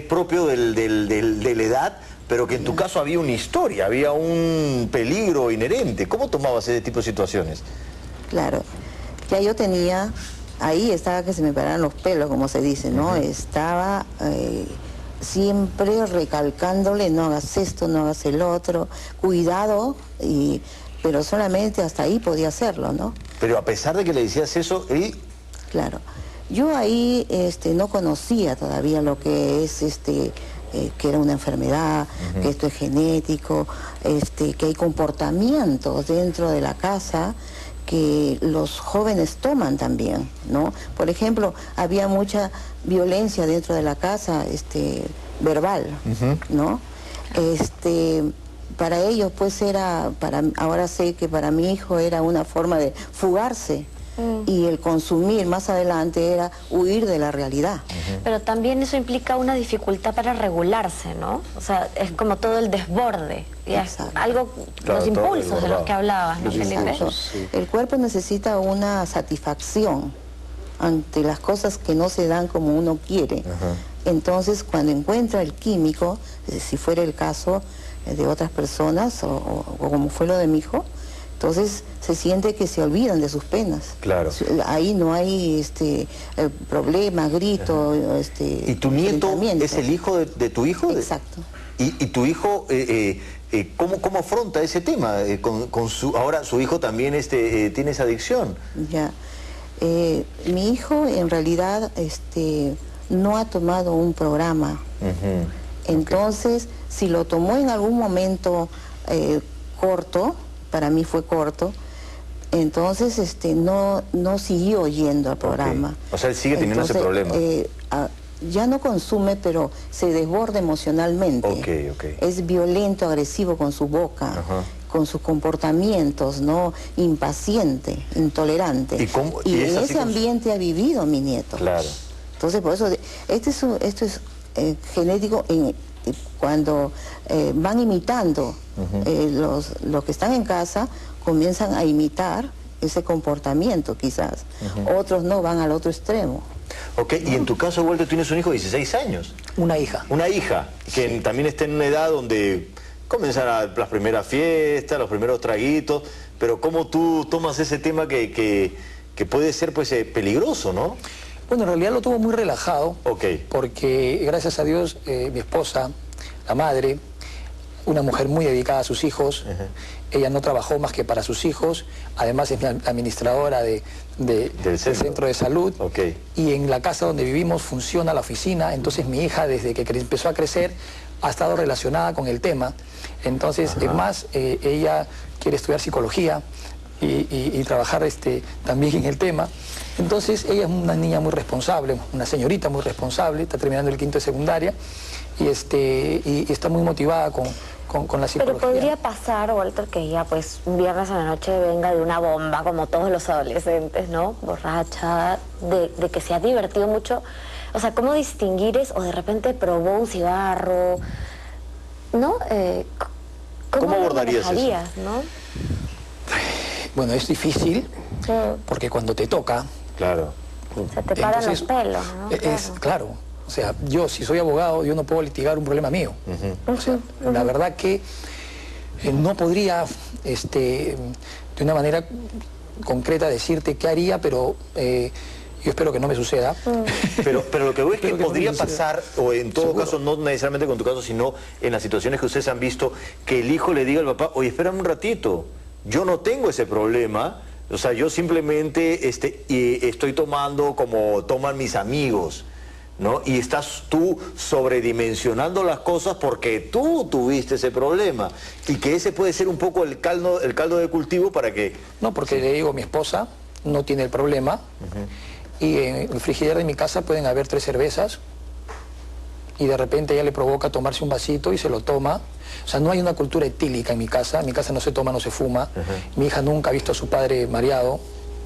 [SPEAKER 2] propio de la edad, pero que en tu caso había una historia, había un peligro inherente? ¿Cómo tomabas ese tipo de situaciones?
[SPEAKER 5] Claro, ya yo tenía, ahí estaba que se me pararan los pelos, como se dice, ¿no? Estaba siempre recalcándole, no hagas esto, no hagas el otro, cuidado, pero solamente hasta ahí podía hacerlo, ¿no?
[SPEAKER 2] Pero a pesar de que le decías eso, él...
[SPEAKER 5] Claro. Yo ahí no conocía todavía lo que es que era una enfermedad, que esto es genético, que hay comportamientos dentro de la casa que los jóvenes toman también, ¿no? Por ejemplo, había mucha violencia dentro de la casa, verbal, ¿no? para ellos pues ahora sé que para mi hijo era una forma de fugarse. Y el consumir más adelante era huir de la realidad.
[SPEAKER 1] Pero también eso implica una dificultad para regularse, ¿no? O sea, es como todo el desborde. Y es algo,
[SPEAKER 2] claro,
[SPEAKER 1] los impulsos de los que hablabas, ¿no, Felipe?
[SPEAKER 5] Sí. El cuerpo necesita una satisfacción ante las cosas que no se dan como uno quiere. Entonces, cuando encuentra el químico, si fuera el caso de otras personas, o como fue lo de mi hijo, entonces se siente que se olvidan de sus penas.
[SPEAKER 2] Claro.
[SPEAKER 5] Ahí no hay problema, grito,
[SPEAKER 2] ¿Y tu nieto es el hijo de tu hijo?
[SPEAKER 5] Exacto.
[SPEAKER 2] ¿Y tu hijo cómo afronta ese tema? Ahora su hijo también tiene esa adicción.
[SPEAKER 5] Ya. Mi hijo en realidad no ha tomado un programa. Entonces, si lo tomó en algún momento corto, para mí fue corto, entonces no siguió yendo al programa.
[SPEAKER 2] O sea, él sigue teniendo ese problema.
[SPEAKER 5] Ya no consume, pero se desborda emocionalmente. Es violento, agresivo con su boca, con sus comportamientos, ¿no? Impaciente, intolerante. Y en ese ambiente ha vivido mi nieto.
[SPEAKER 2] Claro.
[SPEAKER 5] Entonces, por eso, esto es genético cuando van imitando los que están en casa, comienzan a imitar ese comportamiento quizás. Otros no, van al otro extremo.
[SPEAKER 2] Y en tu caso, Walter, tienes un hijo de 16 años.
[SPEAKER 3] Una hija.
[SPEAKER 2] Una hija, que también está en una edad donde comienzan las primeras fiestas, los primeros traguitos, pero ¿cómo tú tomas ese tema que puede ser pues peligroso, no?
[SPEAKER 3] Bueno, en realidad lo tuvo muy relajado, porque gracias a Dios mi esposa, la madre, una mujer muy dedicada a sus hijos, ella no trabajó más que para sus hijos, además es administradora del centro de salud, y en la casa donde vivimos funciona la oficina, entonces mi hija desde que empezó a crecer ha estado relacionada con el tema, entonces más ella quiere estudiar psicología y trabajar también en el tema. Entonces ella es una niña muy responsable, una señorita muy responsable, está terminando el 5º de secundaria y está muy motivada con la psicología.
[SPEAKER 1] Pero podría pasar, Walter, que ella pues un viernes a la noche venga de una bomba como todos los adolescentes, ¿no? Borracha, de que se ha divertido mucho. O sea, ¿cómo distinguir eso? O de repente probó un cigarro, ¿no? ¿Cómo
[SPEAKER 2] abordarías eso?
[SPEAKER 1] ¿No?
[SPEAKER 3] Bueno, es difícil porque cuando te toca...
[SPEAKER 2] Claro.
[SPEAKER 1] Se te paran los pelos, ¿no?
[SPEAKER 3] Claro. O sea, yo si soy abogado, yo no puedo litigar un problema mío. O sea, la verdad que no podría, de una manera concreta decirte qué haría, pero yo espero que no me suceda.
[SPEAKER 2] Pero lo que veo es que podría pasar, o en todo caso, no necesariamente con tu caso, sino en las situaciones que ustedes han visto, que el hijo le diga al papá, oye, espérame un ratito, yo no tengo ese problema, o sea, yo simplemente estoy tomando como toman mis amigos, ¿no? Y estás tú sobredimensionando las cosas porque tú tuviste ese problema. Y que ese puede ser un poco el caldo de cultivo para que...
[SPEAKER 3] No, porque le digo, mi esposa no tiene el problema, y en el frigider de mi casa pueden haber 3 cervezas, y de repente ella le provoca tomarse un vasito y se lo toma. O sea, no hay una cultura etílica en mi casa no se toma, no se fuma. Mi hija nunca ha visto a su padre mareado.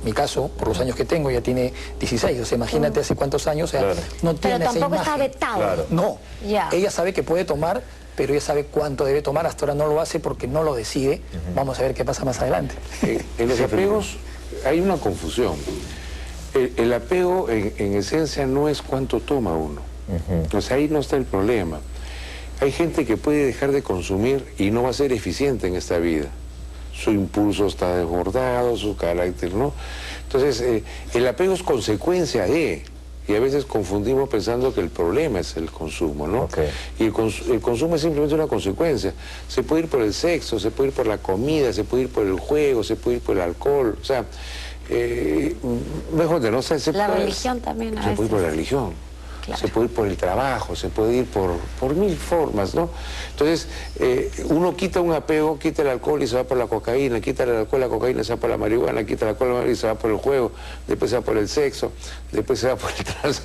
[SPEAKER 3] Mi caso, por los años que tengo, ya tiene 16, o sea, imagínate hace cuántos años, o sea, no tiene esa imagen.
[SPEAKER 1] Pero tampoco está vetado.
[SPEAKER 3] No, ella sabe que puede tomar, pero ella sabe cuánto debe tomar, hasta ahora no lo hace porque no lo decide. Vamos a ver qué pasa más adelante.
[SPEAKER 6] En los apegos hay una confusión. El apego, en esencia, no es cuánto toma uno. O sea, ahí no está el problema. Hay gente que puede dejar de consumir y no va a ser eficiente en esta vida. Su impulso está desbordado, su carácter, ¿no? Entonces, el apego es consecuencia de, y a veces confundimos pensando que el problema es el consumo, ¿no? Y el consumo es simplemente una consecuencia. Se puede ir por el sexo, se puede ir por la comida, se puede ir por el juego, se puede ir por el alcohol, o sea, mejor de no ser...
[SPEAKER 1] La religión también a veces.
[SPEAKER 6] Se puede ir por la religión.
[SPEAKER 1] Claro.
[SPEAKER 6] Se puede ir por el trabajo, se puede ir por 1000 formas, ¿no? Entonces, uno quita un apego, quita el alcohol y se va por la cocaína, quita el alcohol, la cocaína, se va por la marihuana, quita el alcohol y se va por el juego, después se va por el sexo, después se va por el trance.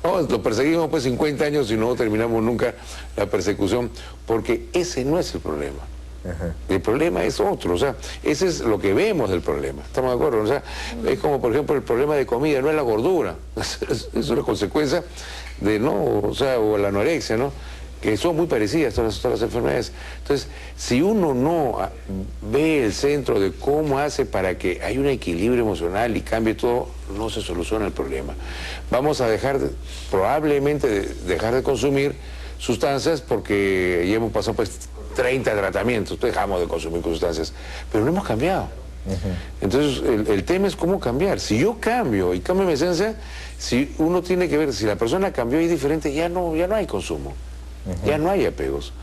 [SPEAKER 6] Vamos, lo perseguimos pues 50 años y no terminamos nunca la persecución, porque ese no es el problema. El problema es otro, o sea, ese es lo que vemos del problema, ¿estamos de acuerdo? O sea, es como, por ejemplo, el problema de comida, no es la gordura, es una consecuencia de, ¿no? O sea, o la anorexia, ¿no? Que son muy parecidas todas las enfermedades. Entonces, si uno no ve el centro de cómo hace para que haya un equilibrio emocional y cambie todo, no se soluciona el problema. Vamos a probablemente dejar de consumir sustancias porque ya hemos pasado pues 30 tratamientos, dejamos de consumir sustancias, pero no hemos cambiado. Entonces, el tema es cómo cambiar. Si yo cambio y cambio mi esencia, si uno tiene que ver, si la persona cambió y es diferente, ya no hay consumo. Ya no hay apegos.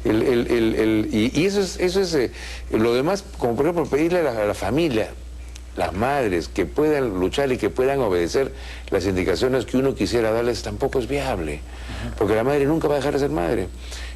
[SPEAKER 6] Y eso es lo demás, como por ejemplo pedirle a la familia, las madres, que puedan luchar y que puedan obedecer las indicaciones que uno quisiera darles, tampoco es viable. Porque la madre nunca va a dejar de ser madre.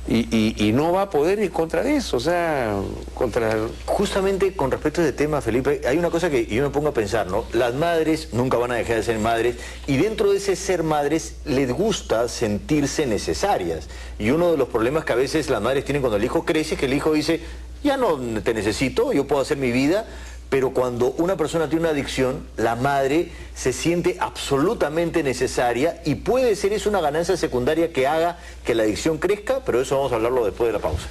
[SPEAKER 6] Y no va a poder ir contra eso, o sea, contra...
[SPEAKER 2] Justamente con respecto a este tema, Felipe, hay una cosa que yo me pongo a pensar, ¿no? Las madres nunca van a dejar de ser madres y dentro de ese ser madres les gusta sentirse necesarias. Y uno de los problemas que a veces las madres tienen cuando el hijo crece es que el hijo dice, ya no te necesito, yo puedo hacer mi vida. Pero cuando una persona tiene una adicción, la madre se siente absolutamente necesaria y puede ser eso una ganancia secundaria que haga que la adicción crezca, pero eso vamos a hablarlo después de la pausa.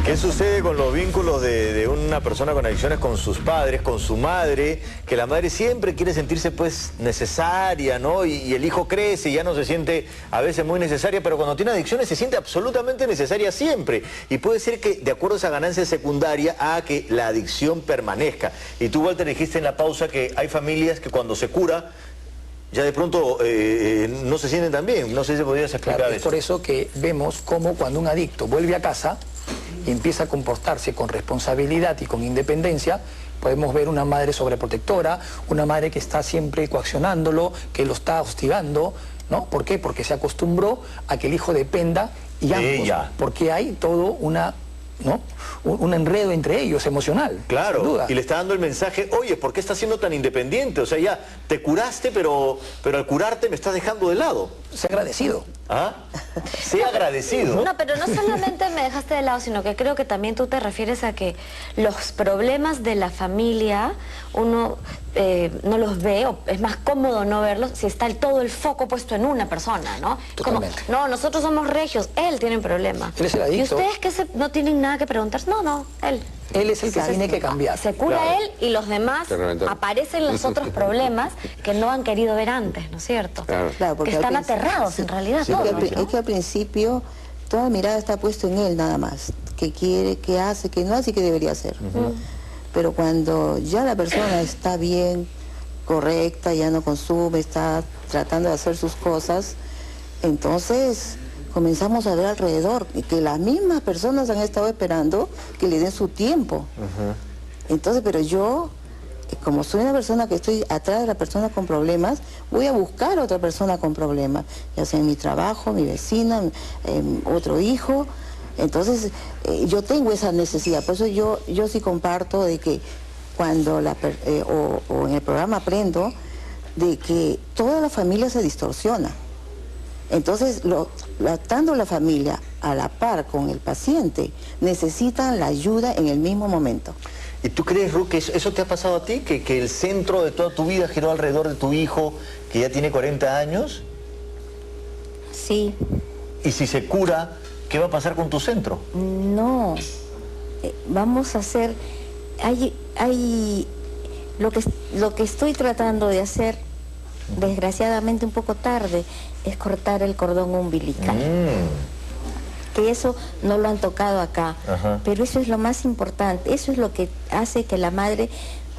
[SPEAKER 2] ¿Qué sucede con los vínculos de una persona con adicciones con sus padres, con su madre? Que la madre siempre quiere sentirse pues necesaria, ¿no? Y el hijo crece y ya no se siente a veces muy necesaria, pero cuando tiene adicciones se siente absolutamente necesaria siempre. Y puede ser que de acuerdo a esa ganancia secundaria haga que la adicción permanezca. Y tú, Walter, dijiste en la pausa que hay familias que cuando se cura ya de pronto no se sienten tan bien. No sé si podrías explicar
[SPEAKER 3] claro,
[SPEAKER 2] eso.
[SPEAKER 3] Es por eso que vemos cómo cuando un adicto vuelve a casa y empieza a comportarse con responsabilidad y con independencia, podemos ver una madre sobreprotectora, una madre que está siempre coaccionándolo, que lo está hostigando, ¿no? ¿Por qué? Porque se acostumbró a que el hijo dependa y ambos, porque hay todo un enredo entre ellos emocional.
[SPEAKER 2] Claro,
[SPEAKER 3] sin duda.
[SPEAKER 2] Y le está dando el mensaje, oye, ¿por qué estás siendo tan independiente? O sea, ya te curaste, pero al curarte me estás dejando de lado.
[SPEAKER 3] Sé agradecido.
[SPEAKER 2] ¿Ah? Sé agradecido.
[SPEAKER 1] No, pero no solamente me dejaste de lado, sino que creo que también tú te refieres a que los problemas de la familia uno no los ve, o es más cómodo no verlos si está todo el foco puesto en una persona, ¿no?
[SPEAKER 3] Totalmente.
[SPEAKER 1] Como, no, nosotros somos regios, él tiene un problema.
[SPEAKER 3] Él es el adicto.
[SPEAKER 1] ¿Y ustedes que no tienen nada que preguntarse? No, él.
[SPEAKER 3] Él es el que tiene que cambiar.
[SPEAKER 1] Se cura él y los demás aparecen los otros problemas que no han querido ver antes, ¿no es cierto?
[SPEAKER 5] Claro, porque
[SPEAKER 1] que están aterrados en realidad todos.
[SPEAKER 5] Es que al principio toda la mirada está puesta en él nada más. ¿Qué quiere, qué hace, qué no hace y qué debería hacer? Pero cuando ya la persona está bien, correcta, ya no consume, está tratando de hacer sus cosas, entonces comenzamos a ver alrededor que las mismas personas han estado esperando que le den su tiempo. Entonces, pero yo, como soy una persona que estoy atrás de la persona con problemas, voy a buscar a otra persona con problemas, ya sea en mi trabajo, mi vecina, otro hijo. Entonces, yo tengo esa necesidad. Por eso yo sí comparto de que cuando o en el programa aprendo de que toda la familia se distorsiona. Entonces, estando la familia a la par con el paciente, necesitan la ayuda en el mismo momento.
[SPEAKER 2] ¿Y tú crees, Ru, que eso te ha pasado a ti? ¿Que el centro de toda tu vida giró alrededor de tu hijo, que ya tiene 40 años?
[SPEAKER 4] Sí.
[SPEAKER 2] ¿Y si se cura, qué va a pasar con tu centro?
[SPEAKER 4] No. Vamos a hacer... Lo que estoy tratando de hacer, desgraciadamente un poco tarde, es cortar el cordón umbilical. Que eso no lo han tocado acá, pero eso es lo más importante, eso es lo que hace que la madre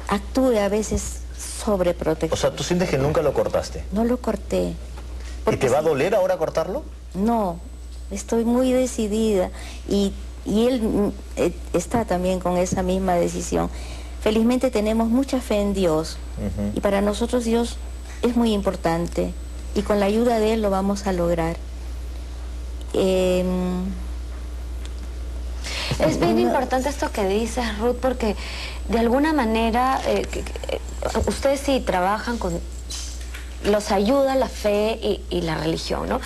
[SPEAKER 4] actúe a veces sobreprotectora.
[SPEAKER 2] O sea, ¿tú sientes que nunca lo cortaste?
[SPEAKER 4] No lo corté.
[SPEAKER 2] ¿Y te va a doler ahora cortarlo?
[SPEAKER 4] No, estoy muy decidida y él está también con esa misma decisión. Felizmente tenemos mucha fe en Dios y para nosotros Dios es muy importante y con la ayuda de Él lo vamos a lograr.
[SPEAKER 1] Es bien importante esto que dices, Ruth, porque de alguna manera ustedes sí trabajan con... los ayuda la fe y la religión, ¿no?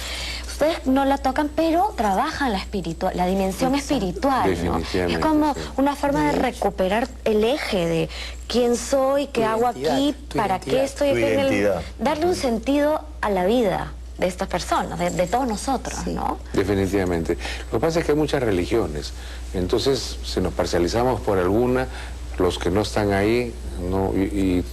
[SPEAKER 1] Ustedes no la tocan, pero trabajan la dimensión espiritual, ¿no? Es como una forma de recuperar el eje de quién soy, qué hago aquí, para qué estoy aquí en el... Darle un sentido a la vida de estas personas, de todos nosotros, ¿no?
[SPEAKER 6] Definitivamente. Lo que pasa es que hay muchas religiones, entonces si nos parcializamos por alguna, los que no están ahí no y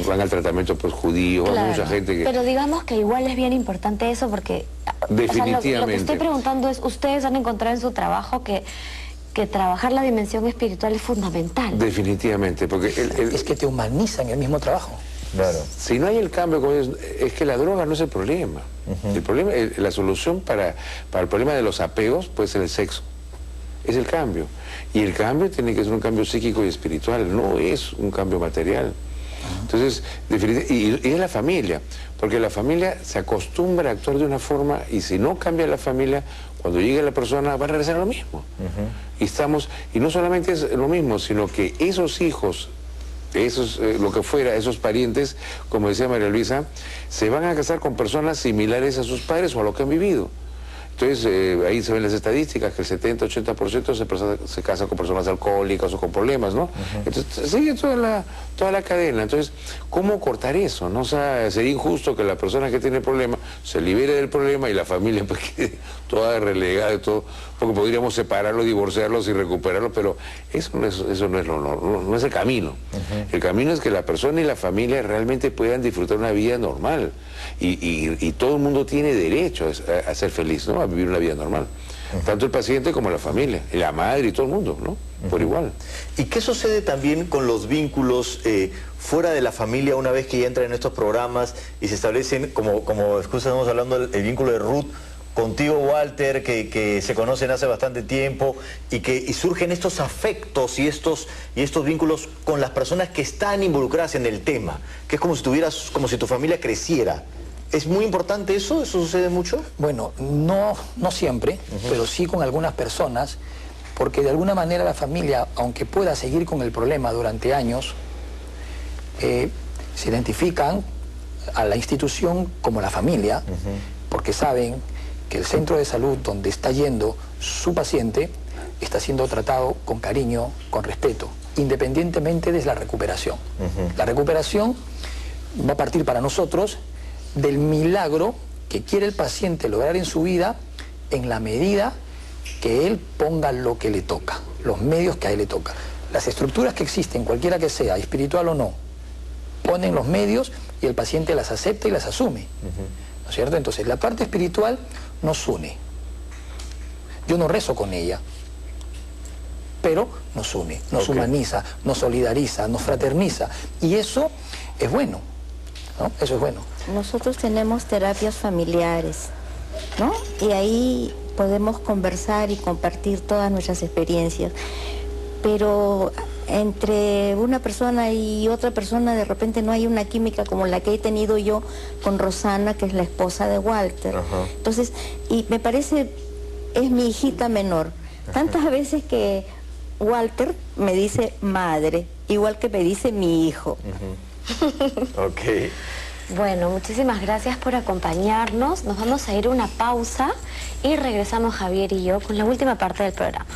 [SPEAKER 6] van al tratamiento pues judío, hay mucha gente que...
[SPEAKER 1] Pero digamos que igual es bien importante eso porque...
[SPEAKER 6] Definitivamente.
[SPEAKER 1] O sea, lo que estoy preguntando es, ¿ustedes han encontrado en su trabajo que trabajar la dimensión espiritual es fundamental?
[SPEAKER 6] Definitivamente, porque...
[SPEAKER 3] es que te humanizan el mismo trabajo.
[SPEAKER 2] Claro.
[SPEAKER 6] Si no hay el cambio, es que la droga no es el problema. El problema, la solución para el problema de los apegos puede ser el sexo. Es el cambio. Y el cambio tiene que ser un cambio psíquico y espiritual, no es un cambio material. Entonces, y es la familia, porque la familia se acostumbra a actuar de una forma y si no cambia la familia, cuando llegue la persona va a regresar a lo mismo. Y no solamente es lo mismo, sino que esos hijos, lo que fuera, esos parientes, como decía María Luisa, se van a casar con personas similares a sus padres o a lo que han vivido. Entonces, ahí se ven las estadísticas que el 70-80% se casa con personas alcohólicas o con problemas, ¿no? Entonces, sigue toda la cadena. Entonces, ¿cómo cortar eso, no? O sea, sería injusto que la persona que tiene el problema se libere del problema y la familia pues quede toda relegada de todo, porque podríamos separarlos, divorciarlos y recuperarlos, pero eso no es el camino. El camino es que la persona y la familia realmente puedan disfrutar una vida normal. Y todo el mundo tiene derecho a ser feliz, ¿no? A vivir una vida normal. Tanto el paciente como la familia, y la madre y todo el mundo, ¿no? Por igual.
[SPEAKER 2] ¿Y qué sucede también con los vínculos fuera de la familia una vez que ya entran en estos programas y se establecen, como estamos hablando, el vínculo de Ruth contigo, Walter, que se conocen hace bastante tiempo y surgen estos afectos y estos vínculos con las personas que están involucradas en el tema, que es como si tu familia creciera? ¿Es muy importante eso? ¿Eso sucede mucho?
[SPEAKER 3] Bueno, no siempre, pero sí con algunas personas, porque de alguna manera la familia, aunque pueda seguir con el problema durante años, se identifican a la institución como la familia, porque saben que el centro de salud donde está yendo su paciente está siendo tratado con cariño, con respeto, independientemente de la recuperación. La recuperación va a partir para nosotros del milagro que quiere el paciente lograr en su vida en la medida que él ponga lo que le toca, los medios que a él le toca. Las estructuras que existen, cualquiera que sea, espiritual o no, ponen los medios y el paciente las acepta y las asume. ¿No es cierto? Entonces, la parte espiritual nos une. Yo no rezo con ella, pero nos une, nos humaniza, nos solidariza, nos fraterniza. Y eso es bueno, ¿no? Eso es bueno.
[SPEAKER 4] Nosotros tenemos terapias familiares, ¿no? Y ahí podemos conversar y compartir todas nuestras experiencias. Pero entre una persona y otra persona de repente no hay una química como la que he tenido yo con Rosana, que es la esposa de Walter. Entonces, y me parece, es mi hijita menor. Tantas veces que Walter me dice madre, igual que me dice mi hijo.
[SPEAKER 2] Ok.
[SPEAKER 1] Bueno, muchísimas gracias por acompañarnos. Nos vamos a ir a una pausa y regresamos Javier y yo con la última parte del programa.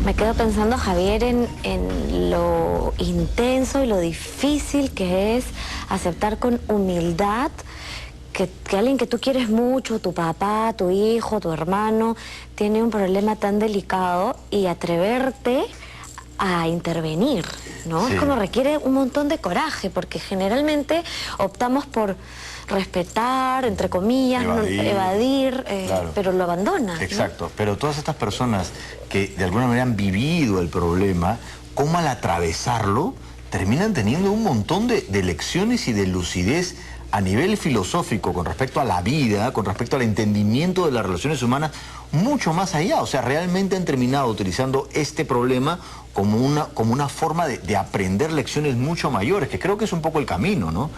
[SPEAKER 1] Me quedo pensando, Javier, en lo intenso y lo difícil que es aceptar con humildad que alguien que tú quieres mucho, tu papá, tu hijo, tu hermano, tiene un problema tan delicado y atreverte a intervenir, ¿no? Sí. Es como requiere un montón de coraje, porque generalmente optamos por respetar, entre comillas, evadir,
[SPEAKER 2] claro,
[SPEAKER 1] pero lo abandonas.
[SPEAKER 2] Exacto,
[SPEAKER 1] ¿no?
[SPEAKER 2] Pero todas estas personas que de alguna manera han vivido el problema, ¿cómo al atravesarlo terminan teniendo un montón de lecciones y de lucidez a nivel filosófico, con respecto a la vida, con respecto al entendimiento de las relaciones humanas, mucho más allá. O sea, realmente han terminado utilizando este problema como una forma de aprender lecciones mucho mayores, que creo que es un poco el camino, ¿no?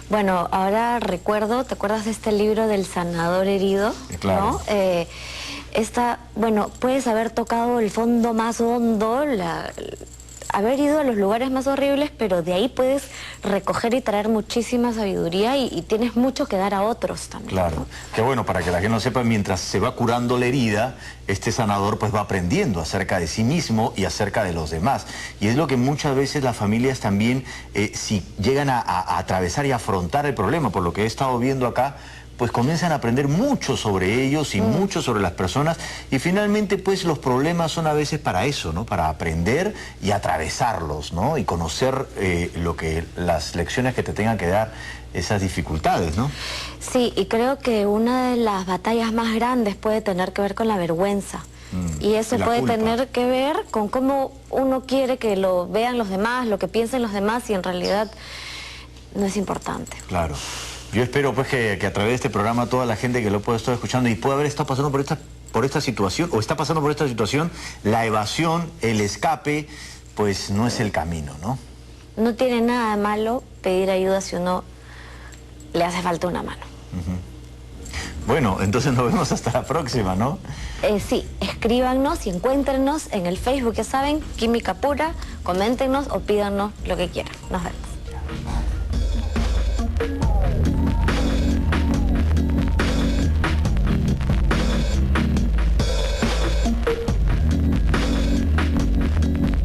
[SPEAKER 1] Bueno, ahora recuerdo, ¿te acuerdas de este libro del sanador herido?
[SPEAKER 2] Claro.
[SPEAKER 1] ¿No? Bueno, puedes haber tocado el fondo más hondo, haber ido a los lugares más horribles, pero de ahí puedes recoger y traer muchísima sabiduría y tienes mucho que dar a otros también.
[SPEAKER 2] Claro,
[SPEAKER 1] ¿no?
[SPEAKER 2] que bueno, para que la gente lo sepa, mientras se va curando la herida, este sanador pues va aprendiendo acerca de sí mismo y acerca de los demás. Y es lo que muchas veces las familias también, si llegan a atravesar y afrontar el problema, por lo que he estado viendo acá, pues comienzan a aprender mucho sobre ellos y mucho sobre las personas, y finalmente pues los problemas son a veces para eso, ¿no? Para aprender y atravesarlos, ¿no? Y conocer las lecciones que te tengan que dar esas dificultades, ¿no?
[SPEAKER 1] Sí, y creo que una de las batallas más grandes puede tener que ver con la vergüenza. Y eso
[SPEAKER 2] la
[SPEAKER 1] puede
[SPEAKER 2] culpa.
[SPEAKER 1] tener que ver con cómo uno quiere que lo vean los demás, lo que piensen los demás, y en realidad no es importante.
[SPEAKER 2] Claro. Yo espero pues que a través de este programa toda la gente que lo pueda estar escuchando y pueda haber estado pasando por esta situación, o está pasando por esta situación, la evasión, el escape, pues no es el camino, ¿no?
[SPEAKER 1] No tiene nada de malo pedir ayuda si uno le hace falta una mano.
[SPEAKER 2] Bueno, entonces nos vemos hasta la próxima, ¿no?
[SPEAKER 1] Sí, escríbanos y encuéntrenos en el Facebook, ya saben, Química Pura, coméntenos o pídanos lo que quieran. Nos vemos.